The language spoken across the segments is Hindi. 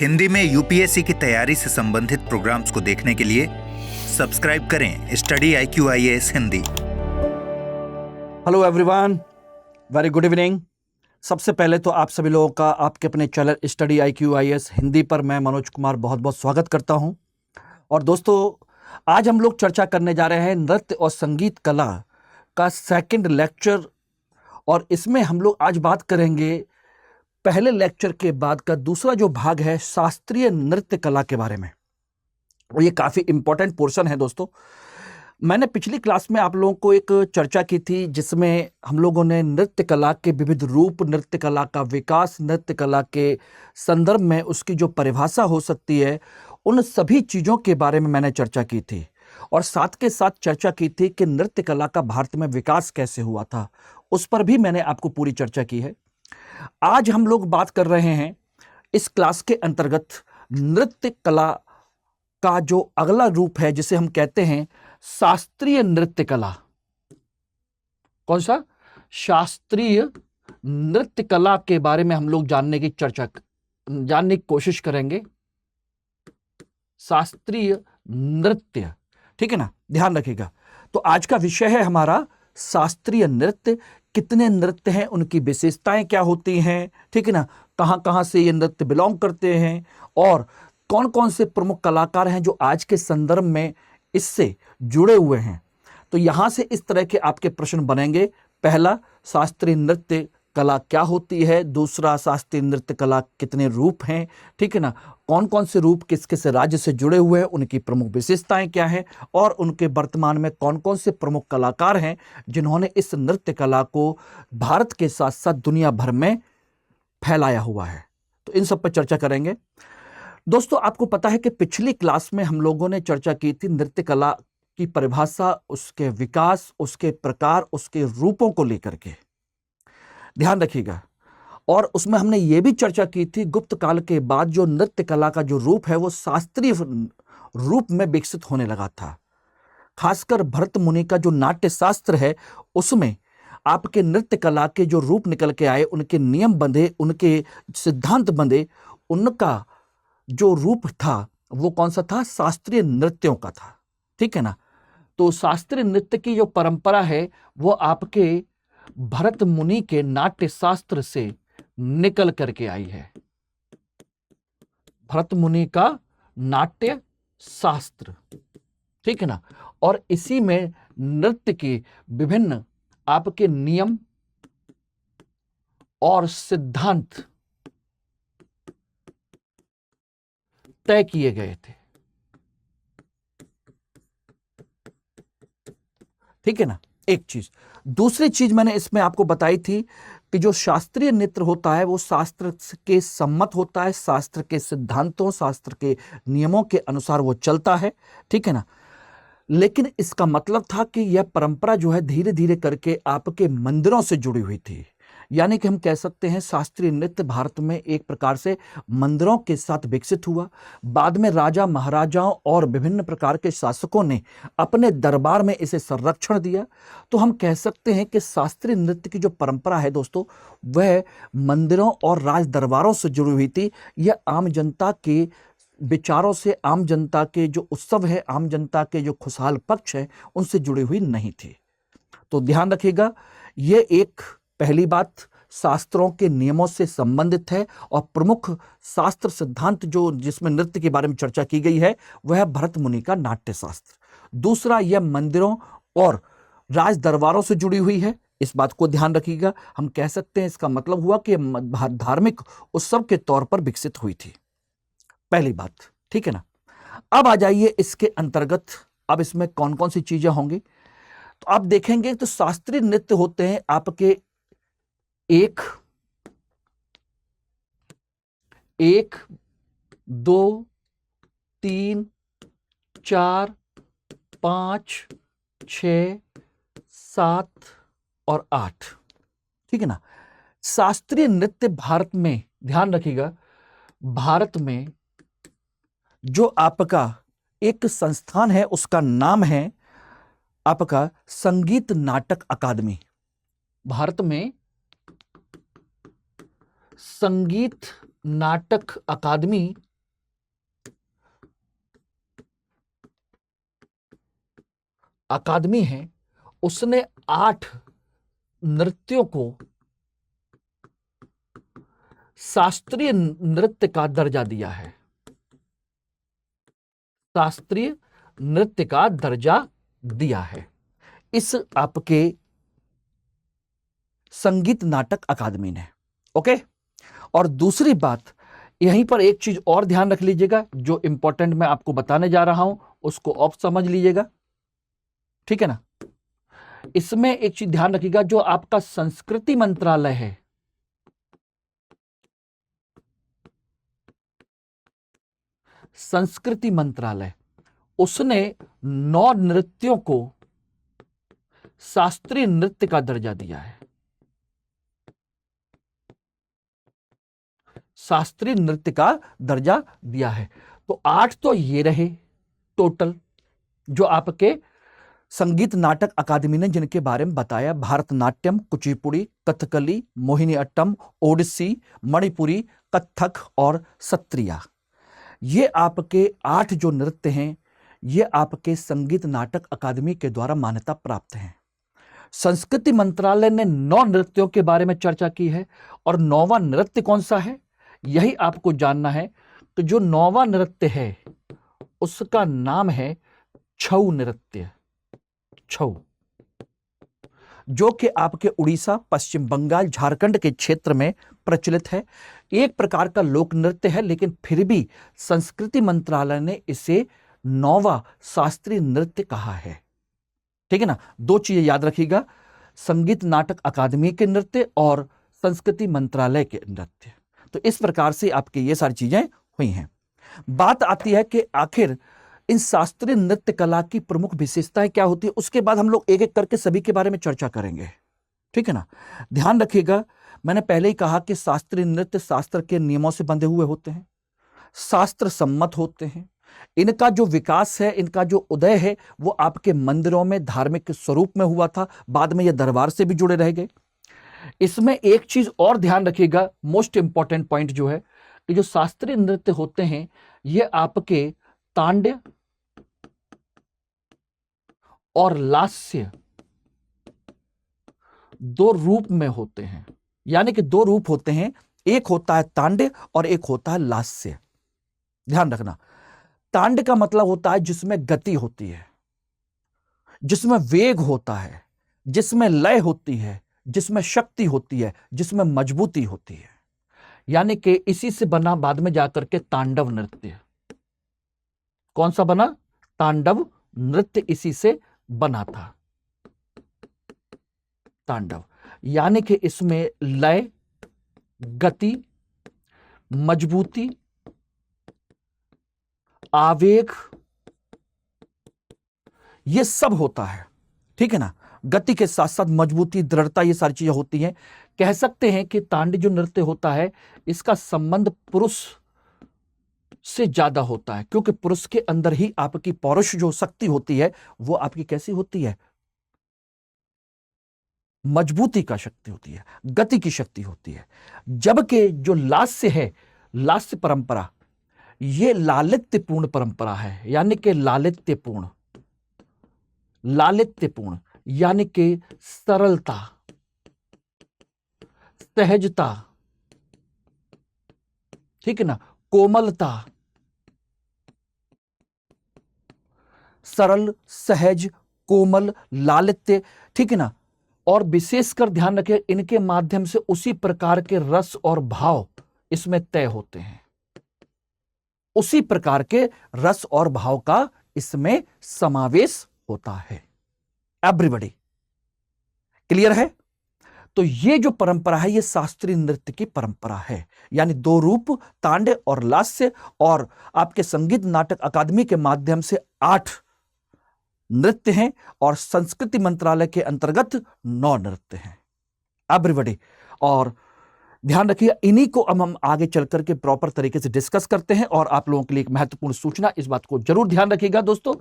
हिंदी में यूपीएससी की तैयारी से संबंधित प्रोग्राम्स को देखने के लिए सब्सक्राइब करें study IQIAS Hindi. Hello everyone, very good evening. सबसे पहले तो आप सभी लोगों का आपके अपने चैनल स्टडी IQIAS हिंदी पर मैं मनोज कुमार बहुत बहुत स्वागत करता हूं। और दोस्तों, आज हम लोग चर्चा करने जा रहे हैं नृत्य और संगीत कला का सेकंड लेक्चर। और इसमें हम लोग आज बात करेंगे पहले लेक्चर के बाद का दूसरा जो भाग है शास्त्रीय नृत्य कला के बारे में। और ये काफ़ी इंपॉर्टेंट पोर्शन है दोस्तों। मैंने पिछली क्लास में आप लोगों को एक चर्चा की थी जिसमें हम लोगों ने नृत्य कला के विविध रूप, नृत्य कला का विकास, नृत्य कला के संदर्भ में उसकी जो परिभाषा हो सकती है, उन सभी चीज़ों के बारे में मैंने चर्चा की थी। और साथ के साथ चर्चा की थी कि नृत्य कला का भारत में विकास कैसे हुआ था, उस पर भी मैंने आपको पूरी चर्चा की है। आज हम लोग बात कर रहे हैं इस क्लास के अंतर्गत नृत्य कला का जो अगला रूप है जिसे हम कहते हैं शास्त्रीय नृत्य कला। कौन सा? शास्त्रीय नृत्य कला के बारे में हम लोग जानने की कोशिश करेंगे। शास्त्रीय नृत्य, ठीक है ना, ध्यान रखिएगा। तो आज का विषय है हमारा शास्त्रीय नृत्य। कितने नृत्य हैं, उनकी विशेषताएं क्या होती हैं, ठीक है ना, कहां कहां से ये नृत्य बिलोंग करते हैं और कौन कौन से प्रमुख कलाकार हैं जो आज के संदर्भ में इससे जुड़े हुए हैं। तो यहां से इस तरह के आपके प्रश्न बनेंगे। पहला, शास्त्रीय नृत्य कला क्या होती है। दूसरा, शास्त्रीय नृत्य कला कितने रूप हैं, ठीक है ना, कौन कौन से रूप किस किस राज्य से जुड़े हुए हैं, उनकी प्रमुख विशेषताएं क्या हैं और उनके वर्तमान में कौन कौन से प्रमुख कलाकार हैं जिन्होंने इस नृत्य कला को भारत के साथ साथ दुनिया भर में फैलाया हुआ है। तो इन सब पर चर्चा करेंगे। दोस्तों, आपको पता है कि पिछली क्लास में हम लोगों ने चर्चा की थी नृत्य कला की परिभाषा, उसके विकास, उसके प्रकार, उसके रूपों को लेकर के। ध्यान रखिएगा। और उसमें हमने ये भी चर्चा की थी गुप्त काल के बाद जो नृत्य कला का जो रूप है वो शास्त्रीय रूप में विकसित होने लगा था। खासकर भरत मुनि का जो नाट्य शास्त्र है उसमें आपके नृत्य कला के जो रूप निकल के आए, उनके नियम बंधे, उनके सिद्धांत बंधे, उनका जो रूप था वो कौन सा था? शास्त्रीय नृत्यों का था, ठीक है ना। तो शास्त्रीय नृत्य की जो परंपरा है वो आपके भरत मुनि के नाट्य शास्त्र से निकल करके आई है। भरत मुनि का नाट्य शास्त्र, ठीक है ना। और इसी में नृत्य के विभिन्न आपके नियम और सिद्धांत तय किए गए थे, ठीक है ना। एक चीज। दूसरी चीज मैंने इसमें आपको बताई थी कि जो शास्त्रीय नृत्य होता है वो शास्त्र के सम्मत होता है, शास्त्र के सिद्धांतों, शास्त्र के नियमों के अनुसार वो चलता है, ठीक है ना। लेकिन इसका मतलब था कि यह परंपरा जो है धीरे धीरे करके आपके मंदिरों से जुड़ी हुई थी। यानी कि हम कह सकते हैं शास्त्रीय नृत्य भारत में एक प्रकार से मंदिरों के साथ विकसित हुआ। बाद में राजा महाराजाओं और विभिन्न प्रकार के शासकों ने अपने दरबार में इसे संरक्षण दिया। तो हम कह सकते हैं कि शास्त्रीय नृत्य की जो परंपरा है दोस्तों, वह मंदिरों और राज दरबारों से जुड़ी हुई थी। यह आम जनता के विचारों से, आम जनता के जो उत्सव है, आम जनता के जो खुशहाल पक्ष है, उनसे जुड़ी हुई नहीं थी। तो ध्यान रखिएगा, ये एक पहली बात शास्त्रों के नियमों से संबंधित है। और प्रमुख शास्त्र सिद्धांत जो जिसमें नृत्य के बारे में चर्चा की गई है वह भरत मुनि का नाट्य शास्त्र। दूसरा, यह मंदिरों और राज दरबारों से जुड़ी हुई है। इस बात को ध्यान रखिएगा। हम कह सकते हैं इसका मतलब हुआ कि धार्मिक उत्सव के तौर पर विकसित हुई थी, पहली बात, ठीक है ना। अब आ जाइए इसके अंतर्गत, अब इसमें कौन कौन सी चीजें होंगी तो आप देखेंगे। तो शास्त्रीय नृत्य होते हैं आपके एक, 2, 3, 4, 5, 6, 7 और 8, ठीक है ना। शास्त्रीय नृत्य भारत में, ध्यान रखिएगा, भारत में जो आपका एक संस्थान है उसका नाम है आपका संगीत नाटक अकादमी। भारत में संगीत नाटक अकादमी अकादमी है उसने 8 नृत्यों को शास्त्रीय नृत्य का दर्जा दिया है। शास्त्रीय नृत्य का दर्जा दिया है इस आपके संगीत नाटक अकादमी ने। ओके, और दूसरी बात यहीं पर एक चीज और ध्यान रख लीजिएगा, जो इंपॉर्टेंट मैं आपको बताने जा रहा हूं उसको आप समझ लीजिएगा, ठीक है ना। इसमें एक चीज ध्यान रखिएगा, जो आपका संस्कृति मंत्रालय है, संस्कृति मंत्रालय, उसने 9 नृत्यों को शास्त्रीय नृत्य का दर्जा दिया है। शास्त्रीय नृत्य का दर्जा दिया है। तो 8 तो ये रहे टोटल जो आपके संगीत नाटक अकादमी ने जिनके बारे में बताया, भारतनाट्यम, कुचिपुड़ी, कथकली, मोहिनीअट्टम, ओडिसी, मणिपुरी, कथक और सत्रिया। ये आपके 8 जो नृत्य हैं ये आपके संगीत नाटक अकादमी के द्वारा मान्यता प्राप्त हैं। संस्कृति मंत्रालय ने 9 नृत्यों के बारे में चर्चा की है और 9वां नृत्य कौन सा है यही आपको जानना है। तो जो 9वां नृत्य है उसका नाम है छऊ नृत्य। छऊ, जो कि आपके उड़ीसा, पश्चिम बंगाल, झारखंड के क्षेत्र में प्रचलित है। एक प्रकार का लोक नृत्य है, लेकिन फिर भी संस्कृति मंत्रालय ने इसे 9वां शास्त्रीय नृत्य कहा है, ठीक है ना। 2 चीजें याद रखिएगा, संगीत नाटक अकादमी के नृत्य और संस्कृति मंत्रालय के नृत्य। तो इस प्रकार से आपकी ये सारी चीजें हुई हैं। बात आती है कि आखिर इन शास्त्रीय नृत्य कला की प्रमुख विशेषताएं क्या होती है, उसके बाद हम लोग एक एक करके सभी के बारे में चर्चा करेंगे, ठीक है ना। ध्यान रखिएगा, मैंने पहले ही कहा कि शास्त्रीय नृत्य शास्त्र के नियमों से बंधे हुए होते हैं, शास्त्र सम्मत होते हैं। इनका जो विकास है, इनका जो उदय है, वो आपके मंदिरों में धार्मिक स्वरूप में हुआ था, बाद में ये दरबार से भी जुड़े रह गए। इसमें एक चीज और ध्यान रखिएगा, मोस्ट इंपॉर्टेंट पॉइंट जो है कि जो शास्त्रीय नृत्य होते हैं ये आपके तांड्य और लास्य 2 रूप में होते हैं। यानी कि 2 रूप होते हैं, एक होता है तांड्य और एक होता है लास्य। ध्यान रखना, तांड्य का मतलब होता है जिसमें गति होती है, जिसमें वेग होता है, जिसमें लय होती है, जिसमें शक्ति होती है, जिसमें मजबूती होती है। यानी कि इसी से बना बाद में जाकर के तांडव नृत्य। कौन सा बना? तांडव नृत्य इसी से बना था, तांडव। यानी कि इसमें लय, गति, मजबूती, आवेग, ये सब होता है, ठीक है ना। गति के साथ साथ मजबूती, दृढ़ता, ये सारी चीजें होती हैं। कह सकते हैं कि तांडव जो नृत्य होता है इसका संबंध पुरुष से ज्यादा होता है, क्योंकि पुरुष के अंदर ही आपकी पौरुष जो शक्ति होती है वो आपकी कैसी होती है? मजबूती का शक्ति होती है, गति की शक्ति होती है। जबकि जो लास्य है, लास्य परंपरा, ये लालित्यपूर्ण परंपरा है। यानी कि लालित्यपूर्ण, लालित्यपूर्ण यानी कि सरलता, सहजता, ठीक है ना, कोमलता, सरल, सहज, कोमल, लालित्य, ठीक है ना। और विशेषकर ध्यान रखें, इनके माध्यम से उसी प्रकार के रस और भाव इसमें तय होते हैं। उसी प्रकार के रस और भाव का इसमें समावेश होता है। एवरीबॉडी क्लियर है? तो ये जो परंपरा है ये शास्त्रीय नृत्य की परंपरा है। यानी 2 रूप, तांड्य और लास्य, और आपके संगीत नाटक अकादमी के माध्यम से 8 नृत्य हैं और संस्कृति मंत्रालय के अंतर्गत 9 नृत्य हैं। एवरीबॉडी, और ध्यान रखिए, इन्हीं को हम आगे चल करके प्रॉपर तरीके से डिस्कस करते हैं। और आप लोगों के लिए एक महत्वपूर्ण सूचना, इस बात को जरूर ध्यान रखिएगा दोस्तों,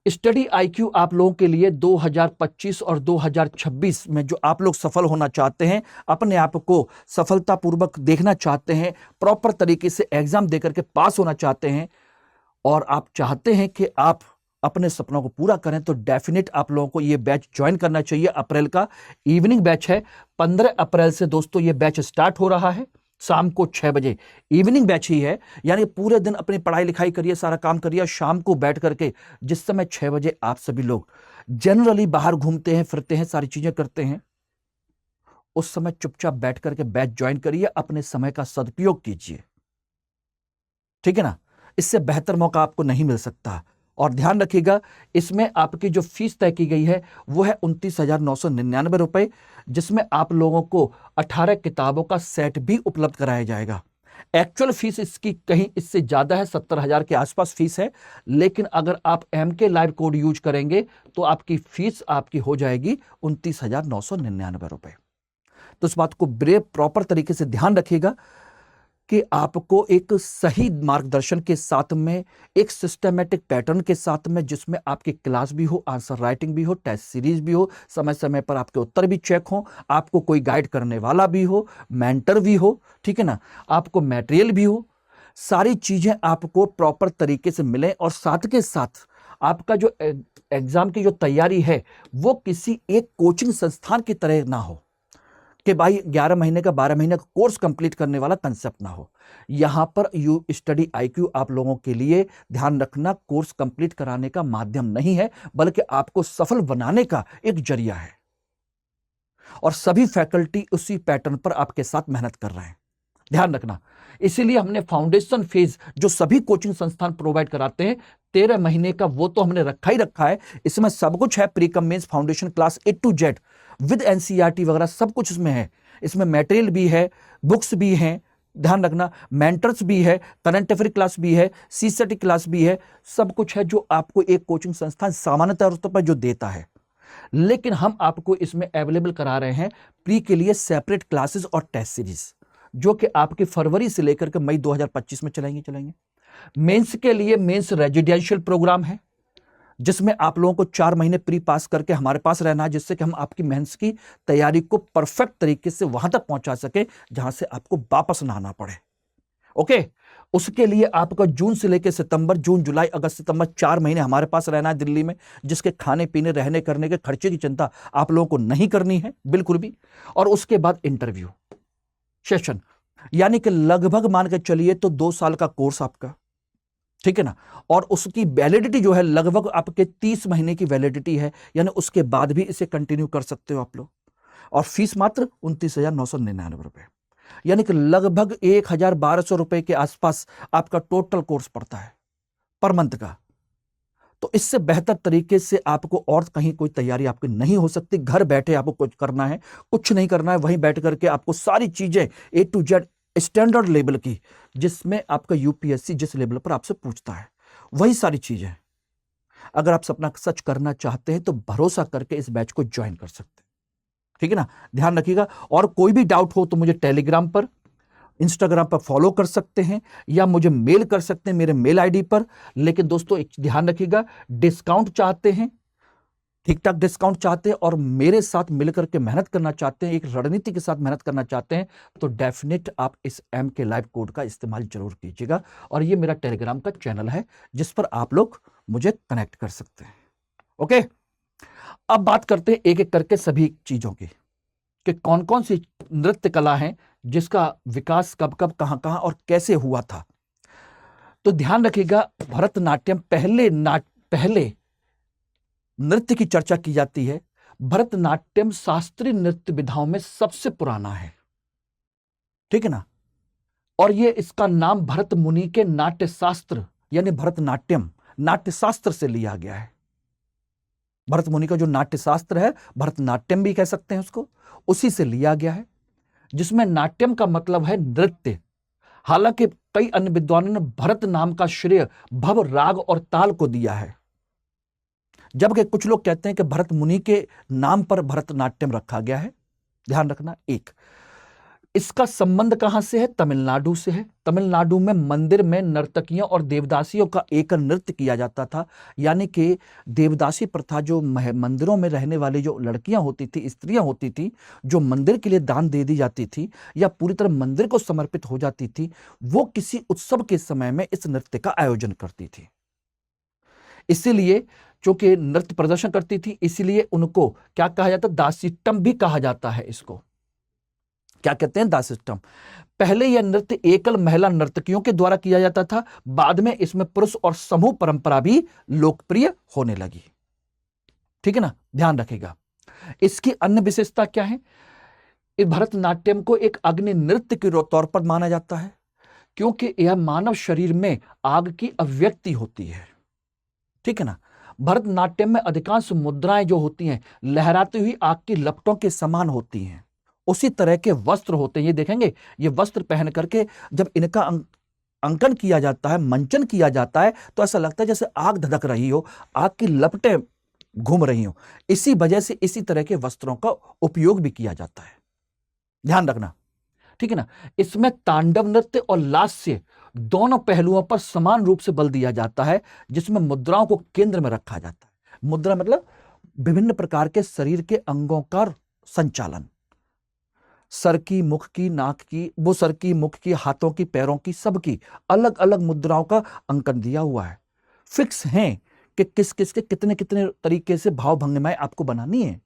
स्टडी IQ आप लोगों के लिए 2025 और 2026 में जो आप लोग सफल होना चाहते हैं, अपने आप को सफलतापूर्वक देखना चाहते हैं, प्रॉपर तरीके से एग्जाम देकर के पास होना चाहते हैं, और आप चाहते हैं कि आप अपने सपनों को पूरा करें तो डेफिनेट आप लोगों को ये बैच ज्वाइन करना चाहिए। अप्रैल का इवनिंग बैच है, 15 अप्रैल से दोस्तों ये बैच स्टार्ट हो रहा है, शाम को 6 बजे इवनिंग बैच ही है। यानी पूरे दिन अपनी पढ़ाई लिखाई करिए, सारा काम करिए, शाम को बैठ करके जिस समय 6 बजे आप सभी लोग जनरली बाहर घूमते हैं, फिरते हैं, सारी चीजें करते हैं, उस समय चुपचाप बैठ करके बैच ज्वाइन करिए, अपने समय का सदुपयोग कीजिए, ठीक है ना। इससे बेहतर मौका आपको नहीं मिल सकता। और ध्यान रखिएगा, इसमें आपकी जो फीस तय की गई है वो है 29,999 रुपए, जिसमें आप लोगों को 18 किताबों का सेट भी उपलब्ध कराया जाएगा। एक्चुअल फीस इसकी कहीं इससे ज्यादा है, 70,000 के आसपास फीस है, लेकिन अगर आप MK लाइव कोड यूज करेंगे तो आपकी फीस आपकी हो जाएगी 29,999 रुपए। तो इस बात को बड़े प्रॉपर तरीके से ध्यान रखिएगा कि आपको एक सही मार्गदर्शन के साथ में, एक सिस्टमेटिक पैटर्न के साथ में, जिसमें आपकी क्लास भी हो, आंसर राइटिंग भी हो, टेस्ट सीरीज भी हो, समय समय पर आपके उत्तर भी चेक हो, आपको कोई गाइड करने वाला भी हो, मेंटर भी हो, ठीक है ना, आपको मटेरियल भी हो, सारी चीजें आपको प्रॉपर तरीके से मिले। और साथ के साथ आपका जो एग्जाम की जो तैयारी है वो किसी एक कोचिंग संस्थान की तरह ना हो कि भाई 11 महीने का 12 महीने का कोर्स कंप्लीट करने वाला कंसेप्ट ना हो। यहां पर यू स्टडी IQ आप लोगों के लिए, ध्यान रखना, कोर्स कंप्लीट कराने का माध्यम नहीं है, बल्कि आपको सफल बनाने का एक जरिया है। और सभी फैकल्टी उसी पैटर्न पर आपके साथ मेहनत कर रहे हैं, ध्यान रखना। इसीलिए हमने फाउंडेशन फेज जो सभी कोचिंग संस्थान प्रोवाइड कराते हैं 13 महीने का, वो तो हमने रखा ही रखा है। इसमें सब कुछ है, pre cum mains foundation class A to Z with NCERT वगैरह सब कुछ इसमें है। इसमें मटेरियल भी है, बुक्स भी हैं, ध्यान रखना, मेंटर्स भी है, करंट अफेयर क्लास भी है, CSET क्लास भी है, सब कुछ है जो आपको एक कोचिंग संस्थान सामान्य तौर पर जो देता है। लेकिन हम आपको इसमें अवेलेबल करा रहे हैं प्री के लिए सेपरेट क्लासेस और टेस्ट सीरीज, जो कि आपकी फरवरी से लेकर के मई 2025 में चलेंगे। मेंस के लिए मेंस रेजिडेंशियल प्रोग्राम है, जिसमें आप लोगों को 4 महीने प्री पास करके हमारे पास रहना है, जिससे कि हम आपकी मेंस की तैयारी को परफेक्ट तरीके से वहां तक पहुंचा सके जहां से आपको वापस ना आना पड़े। ओके, उसके लिए आपका जून से लेकर सितंबर, जून जुलाई अगस्त सितंबर 4 महीने हमारे पास रहना है दिल्ली में, जिसके खाने पीने रहने करने के खर्चे की चिंता आप लोगों को नहीं करनी है बिल्कुल भी। और उसके बाद इंटरव्यू सेशन, यानी कि लगभग मान के चलिए तो 2 साल का कोर्स आपका, ठीक है ना। और उसकी वैलिडिटी जो है लगभग आपके 30 महीने की वैलिडिटी है, यानी उसके बाद भी इसे कंटिन्यू कर सकते हो आप लोग। और फीस मात्र 29,999 रुपए, यानी कि लगभग 1,1200 रुपए के आसपास आपका टोटल कोर्स पड़ता है पर मंथ का। तो इससे बेहतर तरीके से आपको और कहीं कोई तैयारी आपकी नहीं हो सकती। घर बैठे आपको कुछ करना है, कुछ नहीं करना है, वहीं बैठ करके आपको सारी चीजें A to Z standard level की, जिसमें आपका UPSC जिस लेवल पर आपसे पूछता है वही सारी चीजें। अगर आप सपना सच करना चाहते हैं तो भरोसा करके इस बैच को ज्वाइन कर सकते हैं, ठीक है ना। ध्यान रखिएगा, और कोई भी डाउट हो तो मुझे टेलीग्राम पर, इंस्टाग्राम पर फॉलो कर सकते हैं, या मुझे मेल कर सकते हैं मेरे मेल ID पर। लेकिन दोस्तों एक ध्यान रखिएगा, डिस्काउंट चाहते हैं, ठीक ठाक डिस्काउंट चाहते हैं और मेरे साथ मिलकर के मेहनत करना चाहते हैं, एक रणनीति के साथ मेहनत करना चाहते हैं, तो डेफिनेट आप इस MK लाइव कोड का इस्तेमाल जरूर कीजिएगा। और ये मेरा टेलीग्राम का चैनल है जिस पर आप लोग मुझे कनेक्ट कर सकते हैं। ओके, अब बात करते हैं एक एक करके सभी चीजों की, कि कौन कौन सी नृत्य कला है जिसका विकास कब कब कहां कहां और कैसे हुआ था। तो ध्यान रखिएगा, भरतनाट्यम पहले नृत्य की चर्चा की जाती है। भरतनाट्यम शास्त्रीय नृत्य विधाओं में सबसे पुराना है, ठीक है ना। और ये इसका नाम भरत मुनि के नाट्य शास्त्र यानी भरतनाट्यम नाट्य शास्त्र से लिया गया है। भरत मुनि का जो नाट्य शास्त्र है, भरतनाट्यम भी कह सकते हैं उसको, उसी से लिया गया है, जिसमें नाट्यम का मतलब है नृत्य। हालांकि कई अन्य विद्वानों ने भरत नाम का श्रेय भव, राग और ताल को दिया है, जबकि कुछ लोग कहते हैं कि भरत मुनि के नाम पर भरतनाट्यम रखा गया है। ध्यान रखना, एक इसका संबंध कहां से है? तमिलनाडु से है। तमिलनाडु में मंदिर में नर्तकियों और देवदासियों का एक नृत्य किया जाता था, यानी कि देवदासी प्रथा, जो मंदिरों में रहने वाली जो लड़कियां होती थी, स्त्रियां होती थी, जो मंदिर के लिए दान दे दी जाती थी या पूरी तरह मंदिर को समर्पित हो जाती थी, वो किसी उत्सव के समय में इस नृत्य का आयोजन करती थी। इसीलिए चूंकि नृत्य प्रदर्शन करती थी, इसीलिए उनको क्या कहा जाता है, दासिट्टम भी कहा जाता है। इसको क्या कहते हैं, दासिट्टम। पहले यह नृत्य एकल महिला नर्तकियों के द्वारा किया जाता था, बाद में इसमें पुरुष और समूह परंपरा भी लोकप्रिय होने लगी। ठीक है ना, ध्यान रखेगा। इसकी अन्य विशेषता क्या है, इस भरतनाट्यम को एक अग्नि नृत्य के तौर पर माना जाता है, क्योंकि यह मानव शरीर में आग की अभिव्यक्ति होती है। ठीक है ना, भरतनाट्यम में अधिकांश मुद्राएं जो होती हैं लहराती हुई आग की लपटों के समान होती हैं। उसी तरह के वस्त्र होते हैं, ये देखेंगे, ये वस्त्र पहन करके जब इनका अंकन किया जाता है, मंचन किया जाता है, तो ऐसा लगता है जैसे आग धधक रही हो, आग की लपटें घूम रही हो। इसी वजह से इसी तरह के वस्त्रों का उपयोग भी किया जाता है, ध्यान रखना। ठीक है ना, इसमें तांडव नृत्य और लास्य दोनों पहलुओं पर समान रूप से बल दिया जाता है, जिसमें मुद्राओं को केंद्र में रखा जाता है। मुद्रा मतलब विभिन्न प्रकार के शरीर के अंगों का संचालन, सर की, मुख की, नाक की, वो सर की, मुख की, हाथों की, पैरों की, सबकी अलग अलग मुद्राओं का अंकन दिया हुआ है। फिक्स है कि किस किस के कितने कितने तरीके से भाव भंगिमाएं आपको बनानी है।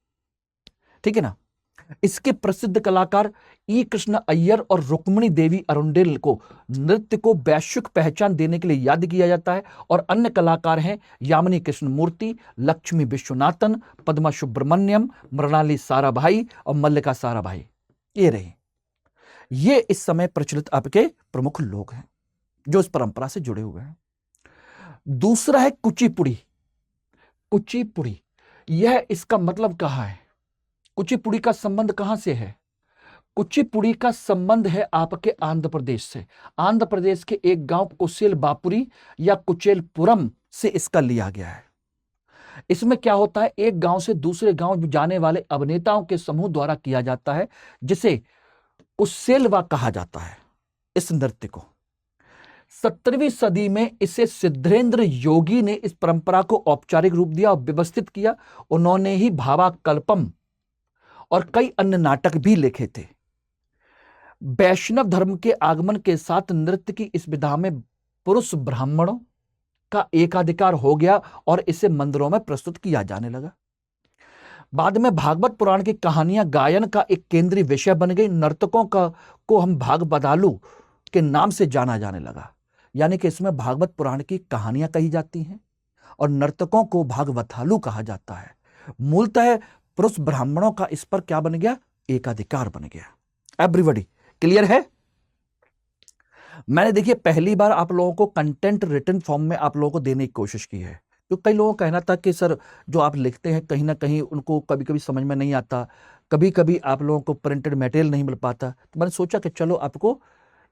ठीक है ना, इसके प्रसिद्ध कलाकार ई कृष्ण अय्यर और रुक्मिणी देवी अरुंडेल को नृत्य को वैश्विक पहचान देने के लिए याद किया जाता है। और अन्य कलाकार हैं यामिनी कृष्णमूर्ति, लक्ष्मी विश्वनाथन, पद्मा सुब्रमण्यम, मृणाली साराभाई और मल्लिका साराभाई। ये रहे, ये इस समय प्रचलित आपके प्रमुख लोग हैं जो इस परंपरा से जुड़े हुए हैं। दूसरा है कुचिपुड़ी। कुचिपुड़ी, यह इसका मतलब कहाँ है, कुचिपुड़ी का संबंध कहां से है? कुचिपुड़ी का संबंध है आपके आंध्र प्रदेश से। आंध्र प्रदेश के एक गांव कुचेल बापुरी या कुचेलपुरम से इसका लिया गया है। इसमें क्या होता है, एक गांव से दूसरे गांव जाने वाले अभिनेताओं के समूह द्वारा किया जाता है, जिसे कुसेलवा कहा जाता है। इस नृत्य को 17वीं सदी में इसे सिद्धेंद्र योगी ने इस परंपरा को औपचारिक रूप दिया और व्यवस्थित किया। उन्होंने ही भावाकल्पम और कई अन्य नाटक भी लिखे थे। वैष्णव धर्म के आगमन के साथ नृत्य की इस विधा में पुरुष ब्राह्मणों का एकाधिकार हो गया और इसे मंदिरों में प्रस्तुत किया जाने लगा। बाद में भागवत पुराण की कहानियां गायन का एक केंद्रीय विषय बन गई। नर्तकों को हम भागवतालु के नाम से जाना जाने लगा, यानी कि इसमें भागवत पुराण की कहानियां कही जाती हैं और नर्तकों को भागवतालु कहा जाता है। मूलतः पुरुष ब्राह्मणों का इस पर क्या बन गया, एकाधिकार बन गया। एवरीबॉडी क्लियर है? मैंने देखिए पहली बार आप लोगों को कंटेंट रिटन फॉर्म में आप लोगों को देने की कोशिश की है, तो कई लोगों का कहना था कि सर जो आप लिखते हैं कहीं ना कहीं उनको कभी कभी समझ में नहीं आता, कभी कभी आप लोगों को प्रिंटेड मटेरियल नहीं मिल पाता। तो मैंने सोचा कि चलो आपको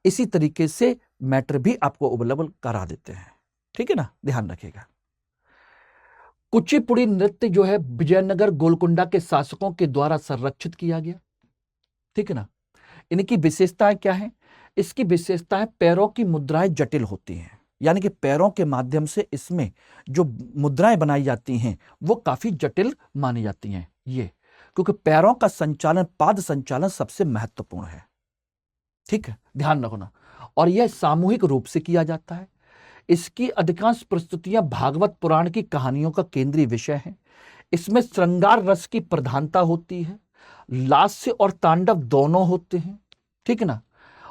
इसी तरीके से मैटर भी आपको अवेलेबल करा देते हैं। ठीक है ना, ध्यान रखिएगा। कुचिपुड़ी नृत्य जो है विजयनगर गोलकुंडा के शासकों के द्वारा संरक्षित किया गया। ठीक है ना, इनकी विशेषताएं क्या है? इसकी विशेषताएं पैरों की मुद्राएं जटिल होती हैं, यानी कि पैरों के माध्यम से इसमें जो मुद्राएं बनाई जाती हैं वो काफी जटिल मानी जाती हैं। ये क्योंकि पैरों का संचालन, पाद संचालन सबसे महत्वपूर्ण है। ठीक है, ध्यान रखना। और यह सामूहिक रूप से किया जाता है। इसकी अधिकांश प्रस्तुतियां भागवत पुराण की कहानियों का केंद्रीय विषय है। इसमें श्रृंगार रस की प्रधानता होती है, लास्य और तांडव दोनों होते हैं। ठीक है ना,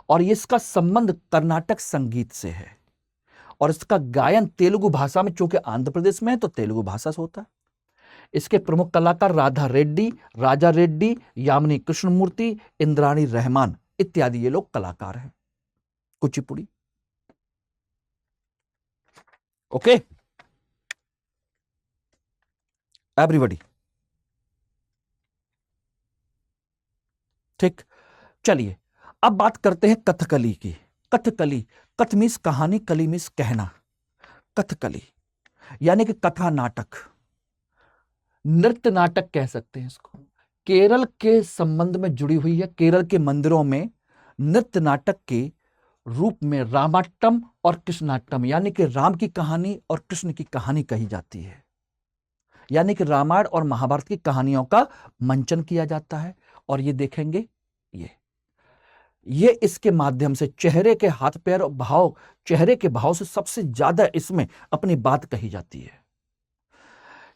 और इसका संबंध कर्नाटक संगीत से है और इसका गायन तेलुगु भाषा में, चूंकि आंध्र प्रदेश में है तो तेलुगु भाषा से होता है। इसके प्रमुख कलाकार राधा रेड्डी, राजा रेड्डी, यामिनी कृष्णमूर्ति, इंद्राणी रहमान इत्यादि ये लोग कलाकार हैं कुचिपुड़ी। ओके एवरीबॉडी, ठीक। चलिए अब बात करते हैं कथकली की। कथकली, कथ मीन्स कहानी, कली मीन्स कहना। कथकली यानी कि कथा नाटक, नृत्य नाटक कह सकते हैं इसको। केरल के संबंध में जुड़ी हुई है। केरल के मंदिरों में नृत्य नाटक के रूप में रामाट्टम और कृष्णाट्टम, यानी कि राम की कहानी और कृष्ण की कहानी कही जाती है। यानी कि रामायण और महाभारत की कहानियों का मंचन किया जाता है। और ये देखेंगे, ये इसके माध्यम से चेहरे के हाथ पैर भाव, चेहरे के भाव से सबसे ज्यादा इसमें अपनी बात कही जाती है।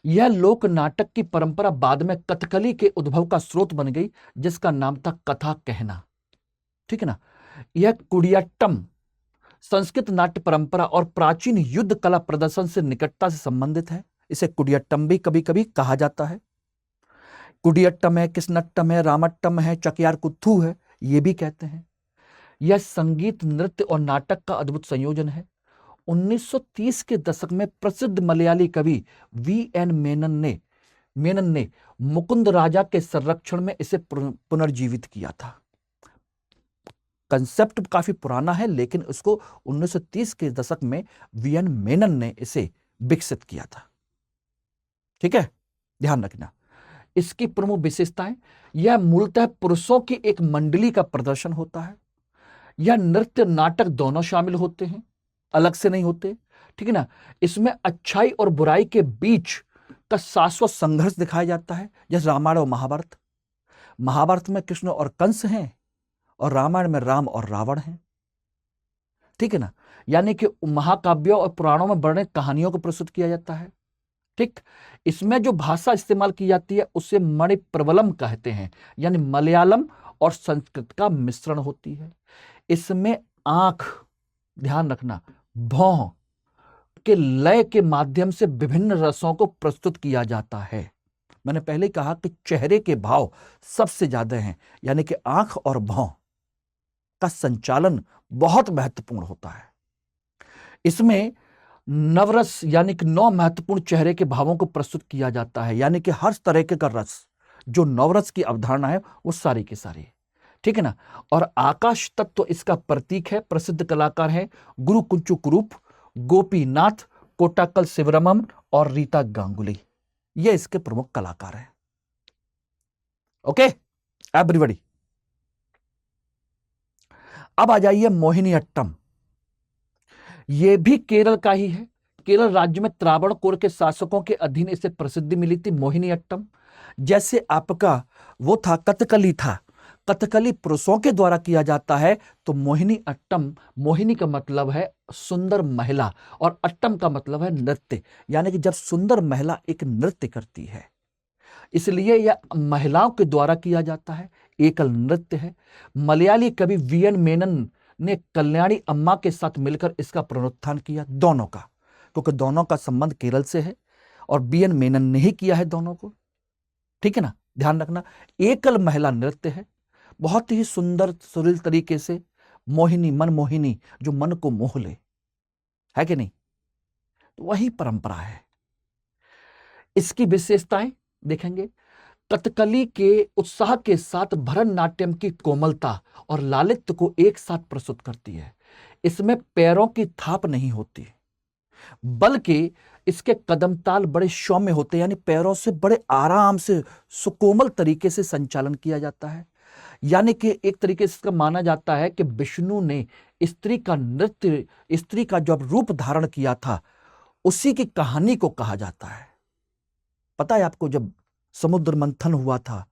यह लोक नाटक की परंपरा बाद में कथकली के उद्भव का स्रोत बन गई, जिसका नाम था कथा कहना। ठीक है ना। यह कुडियाट्टम संस्कृत नाट्य परंपरा और प्राचीन युद्ध कला प्रदर्शन से निकटता से संबंधित है। इसे कुडियाट्टम भी कभी कभी कहा जाता है। कुडियाट्टम है, कृष्णट्टम है, रामट्टम है, चकियार कुथू है, ये भी कहते हैं। यह संगीत, नृत्य और नाटक का अद्भुत संयोजन है। 1930 के दशक में प्रसिद्ध मलयाली कवि वी.एन. मेनन ने मुकुंद राजा के संरक्षण में इसे पुनर्जीवित किया था। कंसेप्ट काफी पुराना है, लेकिन उसको 1930 के दशक में वी.एन. मेनन ने इसे विकसित किया था। ठीक है, ध्यान रखना। इसकी प्रमुख विशेषताएं, यह मूलतः पुरुषों की एक मंडली का प्रदर्शन होता है। यह नृत्य नाटक दोनों शामिल होते हैं, अलग से नहीं होते। ठीक है ना। इसमें अच्छाई और बुराई के बीच का शाश्वत संघर्ष दिखाया जाता है, जैसे रामायण और महाभारत। महाभारत में कृष्ण और कंस हैं और रामायण में राम और रावण हैं। ठीक है ना। यानी कि महाकाव्यों और पुराणों में वर्णित कहानियों को प्रस्तुत किया जाता है। ठीक। इसमें जो भाषा इस्तेमाल की जाती है उसे मणिप्रवलम कहते हैं, यानी मलयालम और संस्कृत का मिश्रण होती है। इसमें आंख, ध्यान रखना, भौं के लय के माध्यम से विभिन्न रसों को प्रस्तुत किया जाता है। मैंने पहले कहा कि चेहरे के भाव सबसे ज्यादा हैं, यानी कि आंख और भौं का संचालन बहुत महत्वपूर्ण होता है। इसमें नवरस यानी कि 9 महत्वपूर्ण चेहरे के भावों को प्रस्तुत किया जाता है, यानी कि हर तरह का रस, जो नवरस की अवधारणा है वो सारी की सारी। ठीक है ना। और आकाश तत्व इसका प्रतीक है। प्रसिद्ध कलाकार हैं गुरु कुंचु कुरूप, गोपीनाथ, कोटाकल शिवरमन और रीता गांगुली। ये इसके प्रमुख कलाकार हैं। Okay everybody. अब आ जाइए मोहिनीअट्टम। यह भी केरल का ही है। केरल राज्य में त्रावणकोर के शासकों के अधीन इसे प्रसिद्धि मिली थी मोहिनीअट्टम। जैसे आपका वो था कथकली था, कथकली पुरुषों के द्वारा किया जाता है, तो मोहिनीअट्टम, मोहिनी का मतलब है सुंदर महिला और अट्टम का मतलब है नृत्य, यानी कि जब सुंदर महिला एक नृत्य करती है, इसलिए यह महिलाओं के द्वारा किया जाता है, एकल नृत्य है। मलयाली कवि वी.एन. मेनन ने कल्याणी अम्मा के साथ मिलकर इसका पुनरुत्थान किया, दोनों का, क्योंकि दोनों का संबंध केरल से है और वी.एन. मेनन ने ही किया है दोनों को। ठीक है ना। ध्यान रखना, एकल महिला नृत्य है, बहुत ही सुंदर सुरील तरीके से, मोहिनी, मन मोहिनी, जो मन को मोह ले, है कि नहीं। तो वही परंपरा है। इसकी विशेषताएं देखेंगे। कथकली के उत्साह के साथ भरतनाट्यम की कोमलता और लालित्य को एक साथ प्रस्तुत करती है। इसमें पैरों की थाप नहीं होती, बल्कि इसके कदम ताल बड़े सौम्य होते हैं, यानी पैरों से बड़े आराम से सुकोमल तरीके से संचालन किया जाता है। यानी कि एक तरीके से इसका माना जाता है कि विष्णु ने स्त्री का नृत्य, स्त्री का जब रूप धारण किया था, उसी की कहानी को कहा जाता है। पता है आपको, जब समुद्र मंथन हुआ था,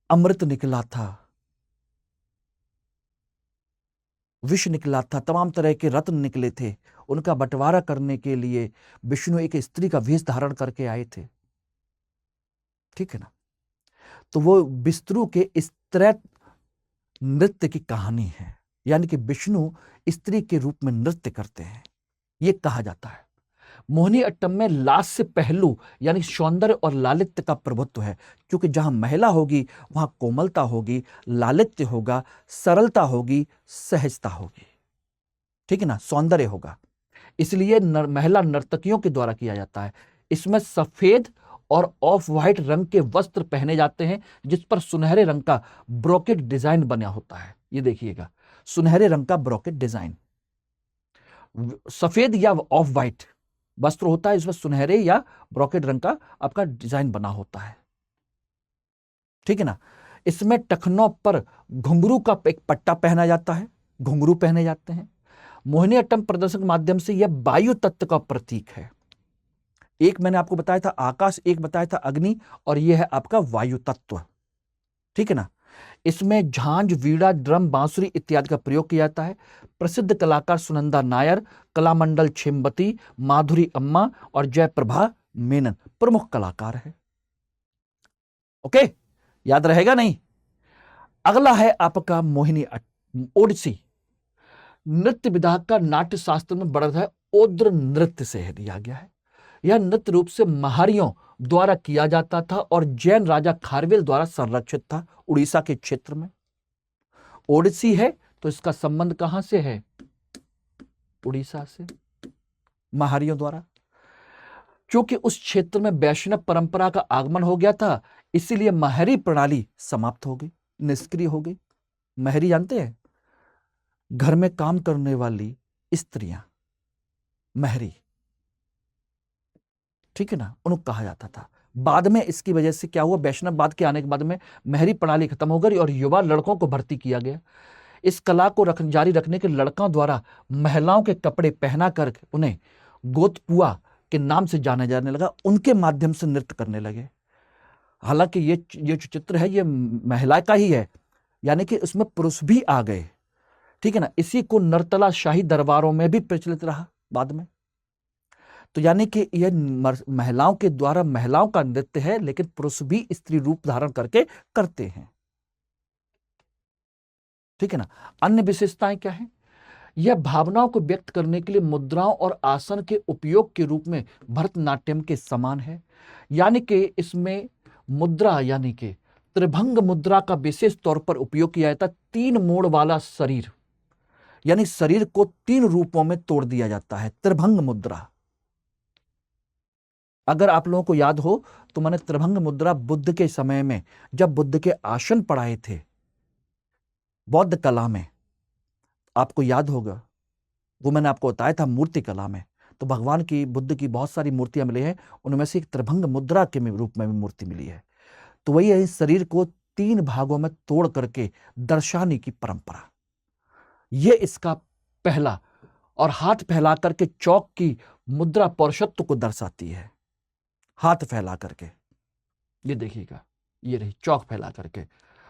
अमृत निकला था, विष निकला था, तमाम तरह के रत्न निकले थे, उनका बंटवारा करने के लिए विष्णु एक स्त्री का वेश धारण करके आए थे। ठीक है ना। तो वो विष्णु के स्त्री नृत्य की कहानी है, यानी कि विष्णु स्त्री के रूप में नृत्य करते हैं, ये कहा जाता है। मोहिनीअट्टम में लास्य पहलू यानी सौंदर्य और लालित्य का प्रभुत्व है, क्योंकि जहां महिला होगी वहां कोमलता होगी, लालित्य होगा, सरलता होगी, सहजता होगी। ठीक है ना, सौंदर्य होगा, इसलिए महिला नर्तकियों के द्वारा किया जाता है। इसमें सफेद और ऑफ व्हाइट रंग के वस्त्र पहने जाते हैं, जिस पर सुनहरे रंग का ब्रोकेट डिजाइन बना होता है। ये देखिएगा, सुनहरे रंग का ब्रोकेट डिजाइन, सफेद या ऑफ व्हाइट वस्त्र होता है, इसमें सुनहरे या ब्रोकेट रंग का आपका डिजाइन बना होता है। ठीक है ना। इसमें टखनों पर घुंघरू का एक पट्टा पहना जाता है, घुंघरू पहने जाते हैं। मोहिनीअट्टम प्रदर्शन के माध्यम से यह वायु तत्व का प्रतीक है। एक मैंने आपको बताया था आकाश, एक बताया था अग्नि, और यह है आपका वायु तत्व। ठीक है ना। इसमें झांझ, वीणा, ड्रम, बांसुरी इत्यादि का प्रयोग किया जाता है। प्रसिद्ध कलाकार सुनंदा नायर, कलामंडल छेम्बती, माधुरी अम्मा और जयप्रभा मेनन प्रमुख कलाकार है। ओके, याद रहेगा नहीं? अगला है आपका मोहिनी ओडिसी। नृत्य विधा का नाट्य शास्त्र में बड़ा है ओद्र नृत्य से लिया गया है। यह नृत्य रूप से महारियों द्वारा किया जाता था और जैन राजा खारवेल द्वारा संरक्षित था उड़ीसा के क्षेत्र में। ओडिसी है तो इसका संबंध कहां से है? उड़ीसा से, महारियों द्वारा। क्योंकि उस क्षेत्र में वैष्णव परंपरा का आगमन हो गया था, इसीलिए महरी प्रणाली समाप्त हो गई, निष्क्रिय हो गई। महरी जानते हैं? घर में काम करने वाली स्त्रियां, महरी, ठीक है ना, उनको कहा जाता था। बाद में इसकी वजह से क्या हुआ, वैष्णववाद के आने के बाद में महरी प्रणाली खत्म हो गई और युवा लड़कों को भर्ती किया गया। इस कला को जारी रखने के लड़कों द्वारा महिलाओं के कपड़े पहना कर उन्हें गोतपुआ के नाम से जाना जाने लगा, उनके माध्यम से नृत्य करने लगे। हालांकि ये जो चित्र है ये महिला का ही है, यानी कि इसमें पुरुष भी आ गए, ठीक है ना। इसी को नर्तला शाही दरबारों में भी प्रचलित रहा बाद में। तो यानी कि यह महिलाओं के द्वारा महिलाओं का नृत्य है, लेकिन पुरुष भी स्त्री रूप धारण करके करते हैं, ठीक है ना। अन्य विशेषताएं क्या है? यह भावनाओं को व्यक्त करने के लिए मुद्राओं और आसन के उपयोग के रूप में भरतनाट्यम के समान है। यानी कि इसमें मुद्रा यानी कि त्रिभंग मुद्रा का विशेष तौर पर उपयोग किया जाता है। 3 मोड़ वाला शरीर, यानी शरीर को 3 रूपों में तोड़ दिया जाता है, त्रिभंग मुद्रा। अगर आप लोगों को याद हो तो मैंने त्रिभंग मुद्रा बुद्ध के समय में, जब बुद्ध के आसन पढ़ाए थे बौद्ध कला में, आपको याद होगा, वो मैंने आपको बताया था मूर्ति कला में। तो भगवान की, बुद्ध की बहुत सारी मूर्तियां मिली हैं, उनमें से एक त्रिभंग मुद्रा के रूप में भी मूर्ति मिली है। तो वही है, शरीर को 3 भागों में तोड़ करके दर्शाने की परंपरा, ये इसका पहला। और हाथ फैला करके चौक की मुद्रा पौरुषत्व को दर्शाती है, हाथ फैला करके, ये देखिएगा, ये रही चौक फैला करके।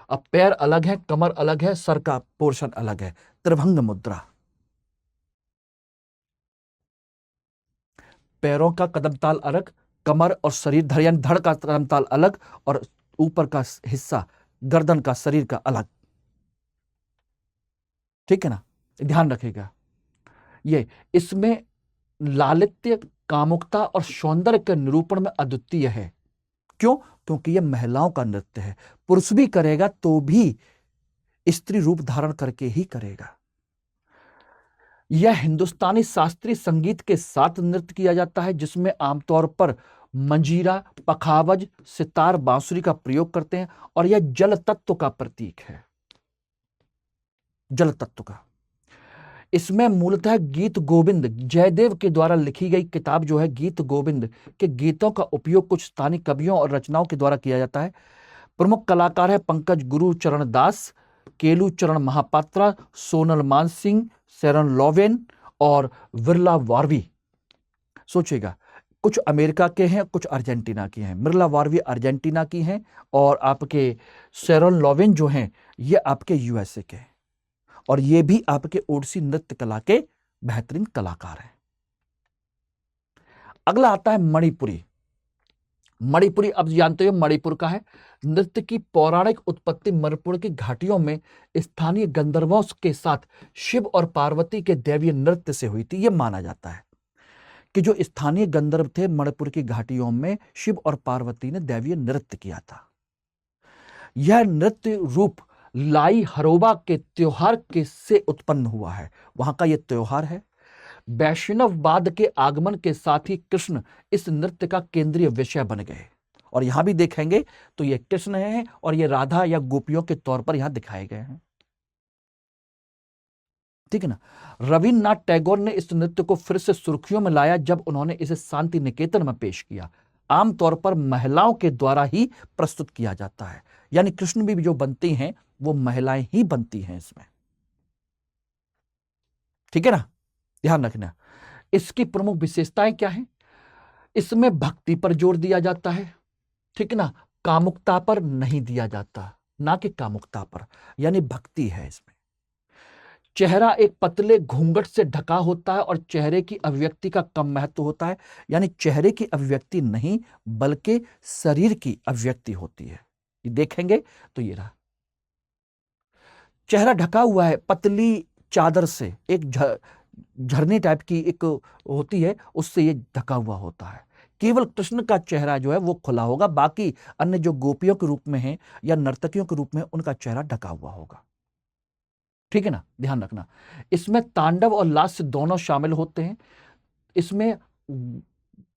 अब पैर अलग है, कमर अलग है, सर का पोर्शन अलग है, त्रिभंग मुद्रा। पैरों का कदम ताल अलग, कमर और शरीर धड़ यानी धड़ का कदम ताल अलग, और ऊपर का हिस्सा गर्दन का, शरीर का अलग, ठीक है ना, ध्यान रखिएगा। ये इसमें लालित्य, कामुकता और सौंदर्य के निरूपण में अद्वितीय है। क्यों? क्योंकि यह महिलाओं का नृत्य है। पुरुष भी करेगा तो भी स्त्री रूप धारण करके ही करेगा। यह हिंदुस्तानी शास्त्रीय संगीत के साथ नृत्य किया जाता है, जिसमें आमतौर पर मंजीरा, पखावज, सितार, बांसुरी का प्रयोग करते हैं, और यह जल तत्व का प्रतीक है, जल तत्व का। इसमें मूलतः गीत गोविंद, जयदेव के द्वारा लिखी गई किताब जो है गीत गोविंद के गीतों का उपयोग कुछ स्थानीय कवियों और रचनाओं के द्वारा किया जाता है। प्रमुख कलाकार है पंकज गुरु चरण दास, केलू चरण महापात्रा, सोनल मान सिंह, शेरन लोवेन और विरला वारवी। सोचिएगा, कुछ अमेरिका के हैं, कुछ अर्जेंटीना के हैं। मिर्ला वारवी अर्जेंटीना की हैं, और आपके शेरन लोवेन जो हैं ये आपके यूएसए के हैं, और ये भी आपके ओडिसी नृत्य कला के बेहतरीन कलाकार हैं। अगला आता है मणिपुरी। मणिपुरी, अब जानते हो मणिपुर का है। नृत्य की पौराणिक उत्पत्ति मणिपुर की घाटियों में स्थानीय गंधर्वों के साथ शिव और पार्वती के दैवीय नृत्य से हुई थी। यह माना जाता है कि जो स्थानीय गंधर्व थे मणिपुर की घाटियों में, शिव और पार्वती ने दैवीय नृत्य किया था। यह नृत्य रूप लाई हरोबा के त्योहार के से उत्पन्न हुआ है, वहां का यह त्योहार है। वैष्णववाद के आगमन के साथ ही कृष्ण इस नृत्य का केंद्रीय विषय बन गए, और यहां भी देखेंगे तो ये कृष्ण हैं और ये राधा या गोपियों के तौर पर यहां दिखाए गए हैं, ठीक है ना। रविन्द्रनाथ टैगोर ने इस नृत्य को फिर से सुर्खियों में लाया जब उन्होंने इसे शांति निकेतन में पेश किया। आमतौर पर महिलाओं के द्वारा ही प्रस्तुत किया जाता है, यानी कृष्ण भी जो बनती हैं वो महिलाएं ही बनती हैं इसमें, ठीक है ना, ध्यान रखना। इसकी प्रमुख विशेषताएं क्या है? इसमें भक्ति पर जोर दिया जाता है, ठीक है ना, कामुकता पर नहीं दिया जाता, ना कि कामुकता पर, यानी भक्ति है इसमें। चेहरा एक पतले घूंघट से ढका होता है और चेहरे की अभिव्यक्ति का कम महत्व होता है, यानी चेहरे की अभिव्यक्ति नहीं बल्कि शरीर की अभिव्यक्ति होती है। ये देखेंगे तो ये रहा, चेहरा ढका हुआ है पतली चादर से, एक झरने टाइप की एक होती है, उससे ये ढका हुआ होता है। केवल कृष्ण का चेहरा जो है वो खुला होगा, बाकी अन्य जो गोपियों के रूप में हैं या नर्तकियों के रूप में, उनका चेहरा ढका हुआ होगा। ठीक है ना, ध्यान रखना। इसमें तांडव और लास्य दोनों शामिल होते हैं। इसमें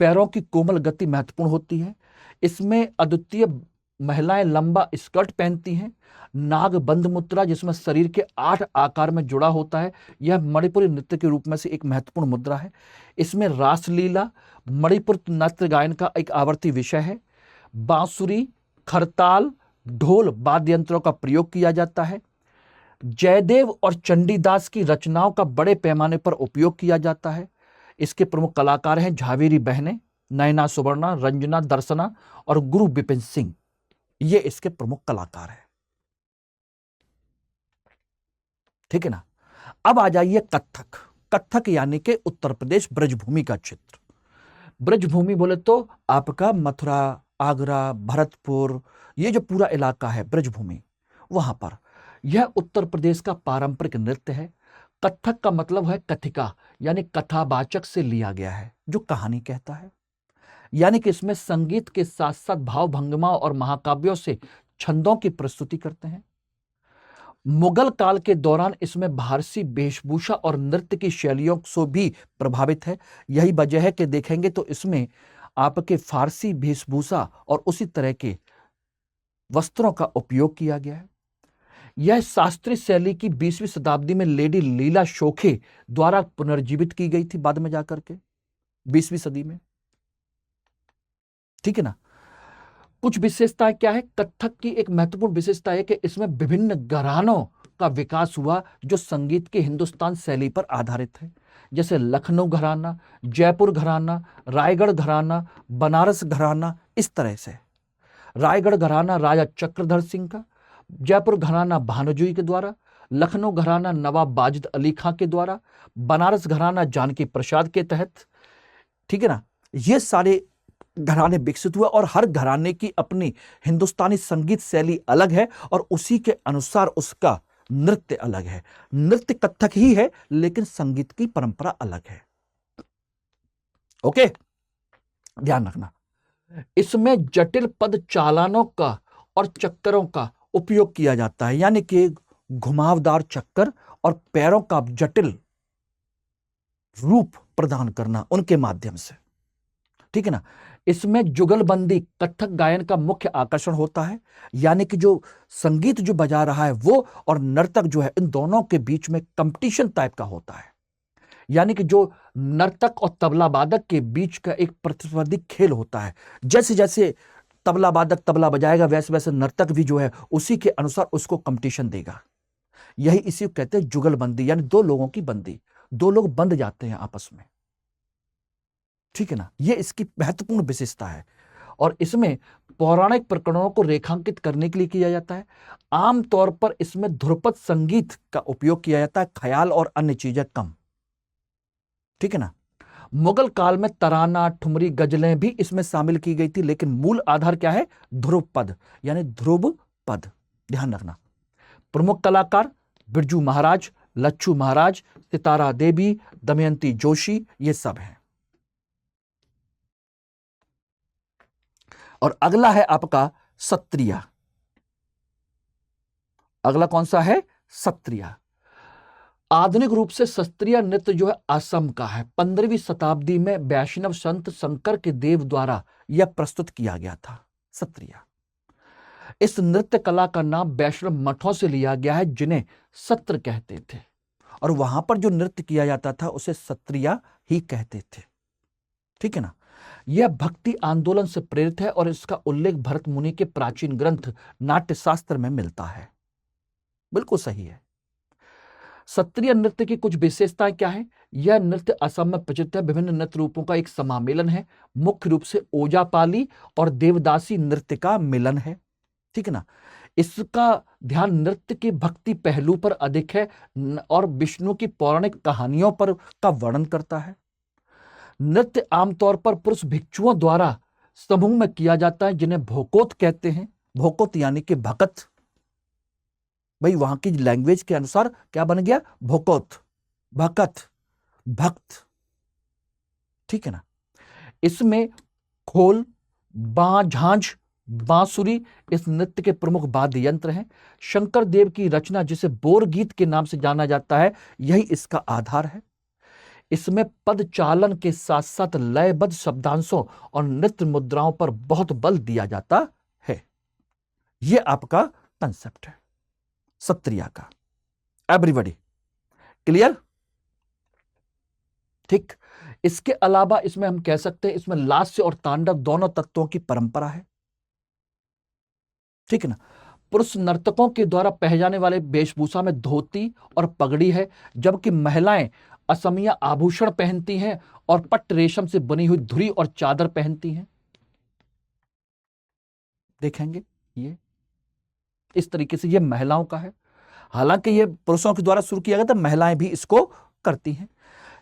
पैरों की कोमल गति महत्वपूर्ण होती है। इसमें अद्वितीय महिलाएं लंबा स्कर्ट पहनती हैं। नाग बंध मुद्रा, जिसमें शरीर के 8 आकार में जुड़ा होता है, यह मणिपुरी नृत्य के रूप में से एक महत्वपूर्ण मुद्रा है। इसमें रासलीला मणिपुर नृत्य गायन का एक आवर्ती विषय है। बांसुरी, खरताल, ढोल वाद्य यंत्रों का प्रयोग किया जाता है। जयदेव और चंडीदास की रचनाओं का बड़े पैमाने पर उपयोग किया जाता है। इसके प्रमुख कलाकार हैं झावेरी बहनें, नयना सुवर्णा, रंजना दर्शना और गुरु विपिन सिंह। ये इसके प्रमुख कलाकार हैं। ठीक है ना। अब आ जाइए कथक। कथक यानी कि उत्तर प्रदेश ब्रजभूमि का क्षेत्र। ब्रजभूमि बोले तो आपका मथुरा, आगरा, भरतपुर, ये जो पूरा इलाका है ब्रजभूमि, वहां पर यह उत्तर प्रदेश का पारंपरिक नृत्य है। कथक का मतलब है कथिका, यानी कथावाचक से लिया गया है, जो कहानी कहता है। यानी कि इसमें संगीत के साथ साथ भाव भंगिमाओं और महाकाव्यों से छंदों की प्रस्तुति करते हैं। मुगल काल के दौरान इसमें भारतीय वेशभूषा और नृत्य की शैलियों से भी प्रभावित है। यही वजह है कि देखेंगे तो इसमें आपके फारसी वेशभूषा और उसी तरह के वस्त्रों का उपयोग किया गया है। यह शास्त्रीय शैली की 20वीं शताब्दी में लेडी लीला शोखे द्वारा पुनर्जीवित की गई थी, बाद में जाकर के 20वीं सदी में। ठीक है ना। कुछ विशेषताएं क्या है, कथक की एक महत्वपूर्ण विशेषता है कि इसमें विभिन्न घरानों का विकास हुआ जो संगीत के हिंदुस्तान शैली पर आधारित है, जैसे लखनऊ घराना, जयपुर घराना, रायगढ़ घराना, बनारस घराना। इस तरह से रायगढ़ घराना राजा चक्रधर सिंह का, जयपुर घराना भानुजी के द्वारा, लखनऊ घराना नवाब वाजिद अली खां के द्वारा, बनारस घराना जानकी प्रसाद के तहत। ठीक है ना। ये सारे घराने विकसित हुए और हर घराने की अपनी हिंदुस्तानी संगीत शैली अलग है और उसी के अनुसार उसका नृत्य अलग है। नृत्य कथक ही है लेकिन संगीत की परंपरा अलग है। ओके, ध्यान रखना। इसमें जटिल पद चालानों का और चक्करों का उपयोग किया जाता है, यानी कि घुमावदार चक्कर और पैरों का जटिल रूप प्रदान करना उनके माध्यम से। ठीक है ना। इसमें जुगलबंदी कथक गायन का मुख्य आकर्षण होता है, यानी कि जो संगीत जो बजा रहा है वो और नर्तक जो है, इन दोनों के बीच में कंपटीशन टाइप का होता है। यानी कि जो नर्तक और तबला वादक के बीच का एक प्रतिस्पर्धी खेल होता है। जैसे जैसे तबला वादक तबला बजाएगा वैसे वैसे नर्तक भी जो है उसी के अनुसार उसको कंपटीशन देगा। यही इसी को कहते हैं जुगलबंदी, यानी दो लोगों की बंदी, दो लोग बंध जाते हैं आपस में। ठीक है ना। यह इसकी महत्वपूर्ण विशेषता है और इसमें पौराणिक प्रकरणों को रेखांकित करने के लिए किया जाता है। आमतौर पर इसमें ध्रुपद संगीत का उपयोग किया जाता है, ख्याल और अन्य चीजें कम। ठीक है ना। मुगल काल में तराना, ठुमरी, गजलें भी इसमें शामिल की गई थी, लेकिन मूल आधार क्या है, ध्रुव पद, यानी ध्रुव पद। ध्यान रखना। प्रमुख कलाकार बिरजू महाराज, लच्छू महाराज, सितारा देवी, दमयंती जोशी, ये सब हैं। और अगला है आपका सत्रिया। अगला कौन सा है, सत्रिया। आधुनिक रूप से सत्रिया नृत्य जो है असम का है। 15वीं शताब्दी में वैष्णव संत शंकर के देव द्वारा यह प्रस्तुत किया गया था, सत्रिया। इस नृत्य कला का नाम वैष्णव मठों से लिया गया है जिन्हें सत्र कहते थे, और वहां पर जो नृत्य किया जाता था उसे सत्रिया ही कहते थे। ठीक है ना। यह भक्ति आंदोलन से प्रेरित है और इसका उल्लेख भरत मुनि के प्राचीन ग्रंथ नाट्यशास्त्र में मिलता है। बिल्कुल सही है। सत्रिय नृत्य की कुछ विशेषताएं क्या है, यह नृत्य असम में प्रचलित है, विभिन्न नृत्य रूपों का एक समामेलन है। मुख्य रूप से ओजापाली और देवदासी नृत्य का मिलन है। ठीक है ना। इसका ध्यान नृत्य के भक्ति पहलू पर अधिक है और विष्णु की पौराणिक कहानियों पर का वर्णन करता है। नृत्य आमतौर पर पुरुष भिक्षुओं द्वारा समूह में किया जाता है, जिन्हें भोकोत कहते हैं। भोकोत यानी कि भगत। भाई वहां की लैंग्वेज के अनुसार क्या बन गया? भोकोत, भगत, भक्त। ठीक है ना। इसमें खोल, झांझ, बांसुरी इस नृत्य के प्रमुख वाद्य यंत्र हैं। शंकर देव की रचना, जिसे बोर गीत के नाम से जाना जाता है, यही इसका आधार है। इसमें पद चालन के साथ साथ लयबद्ध शब्दांशों और नृत्य मुद्राओं पर बहुत बल दिया जाता है। यह आपका कंसेप्ट है सत्रिया का। Everybody clear? ठीक। इसके अलावा इसमें हम कह सकते हैं इसमें लास्य और तांडव दोनों तत्वों की परंपरा है। ठीक है ना। पुरुष नर्तकों के द्वारा पहने जाने वाले वेशभूषा में धोती और पगड़ी है, जबकि महिलाएं असमिया आभूषण पहनती हैं और पट्ट रेशम से बनी हुई धुरी और चादर पहनती हैं। देखेंगे ये इस तरीके से, ये महिलाओं का है। हालांकि ये पुरुषों के द्वारा शुरू किया गया था, महिलाएं भी इसको करती हैं।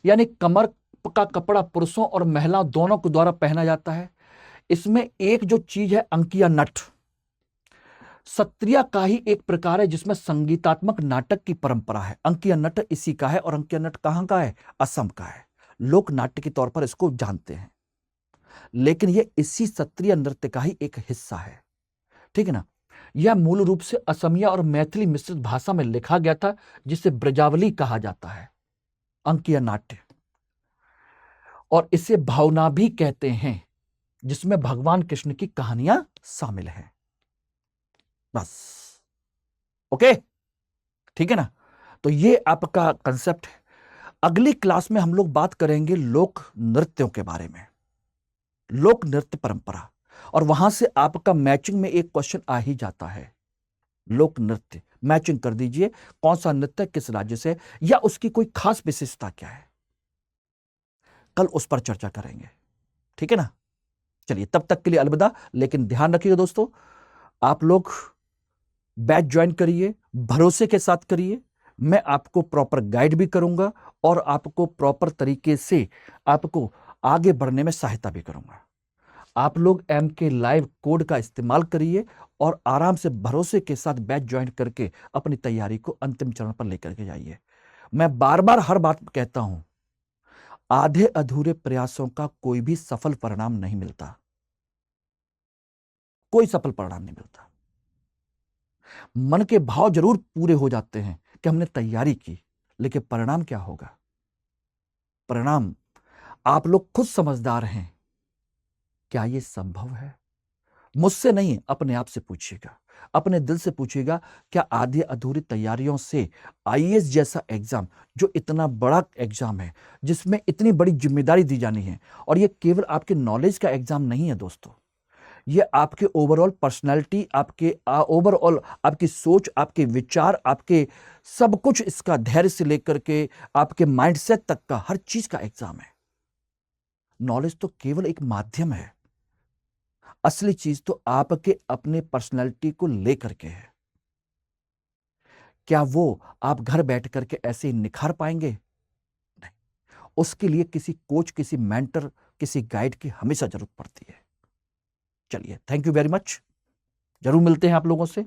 यानी कमर का कपड़ा पुरुषों और महिलाओं दोनों के द्वारा पहना जाता है। इसमें एक जो चीज है अंकिया नट, सत्रिया का ही एक प्रकार है जिसमें संगीतात्मक नाटक की परंपरा है। अंकिया नट इसी का है, और अंकिया नट कहां का है? असम का है। लोक नाट्य के तौर पर इसको जानते हैं, लेकिन यह इसी सत्रिया नृत्य का ही एक हिस्सा है। ठीक है ना। यह मूल रूप से असमिया और मैथिली मिश्रित भाषा में लिखा गया था, जिसे ब्रजावली कहा जाता है, अंकिया नाट्य। और इसे भावना भी कहते हैं, जिसमें भगवान कृष्ण की कहानियां शामिल हैं। बस ओके, ठीक है ना। तो ये आपका कंसेप्ट है। अगली क्लास में हम लोग बात करेंगे लोक नृत्यों के बारे में, लोक नृत्य परंपरा। और वहां से आपका मैचिंग में एक क्वेश्चन आ ही जाता है। लोक नृत्य मैचिंग कर दीजिए, कौन सा नृत्य किस राज्य से, या उसकी कोई खास विशेषता क्या है। कल उस पर चर्चा करेंगे। ठीक है ना। चलिए तब तक के लिए अलविदा। लेकिन ध्यान रखिएगा दोस्तों, आप लोग बैच ज्वाइन करिए, भरोसे के साथ करिए। मैं आपको प्रॉपर गाइड भी करूंगा और आपको प्रॉपर तरीके से आपको आगे बढ़ने में सहायता भी करूंगा। आप लोग MK लाइव कोड का इस्तेमाल करिए और आराम से भरोसे के साथ बैच ज्वाइन करके अपनी तैयारी को अंतिम चरण पर लेकर के जाइए। मैं बार बार हर बात कहता हूं, आधे अधूरे प्रयासों का कोई भी सफल परिणाम नहीं मिलता। कोई सफल परिणाम नहीं मिलता। मन के भाव जरूर पूरे हो जाते हैं कि हमने तैयारी की, लेकिन परिणाम क्या होगा? परिणाम आप लोग खुद समझदार हैं। क्या यह संभव है? मुझसे नहीं, अपने आप से पूछिएगा, अपने दिल से पूछिएगा। क्या आधी अधूरी तैयारियों से IAS जैसा एग्जाम, जो इतना बड़ा एग्जाम है, जिसमें इतनी बड़ी जिम्मेदारी दी जानी है, और यह केवल आपके नॉलेज का एग्जाम नहीं है दोस्तों, ये आपके ओवरऑल पर्सनालिटी, आपके ओवरऑल आपकी सोच, आपके विचार, आपके सब कुछ, इसका धैर्य से लेकर के आपके माइंडसेट तक का हर चीज का एग्जाम है। नॉलेज तो केवल एक माध्यम है, असली चीज तो आपके अपने पर्सनालिटी को लेकर के है। क्या वो आप घर बैठ करके ऐसे ही निखार पाएंगे? नहीं, उसके लिए किसी कोच, किसी मेंटर, किसी गाइड की हमेशा जरूरत पड़ती है। चलिए, थैंक यू वेरी मच। जरूर मिलते हैं आप लोगों से।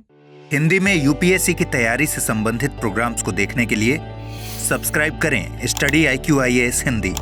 हिंदी में UPSC की तैयारी से संबंधित प्रोग्राम्स को देखने के लिए सब्सक्राइब करें स्टडी IQ IAS हिंदी।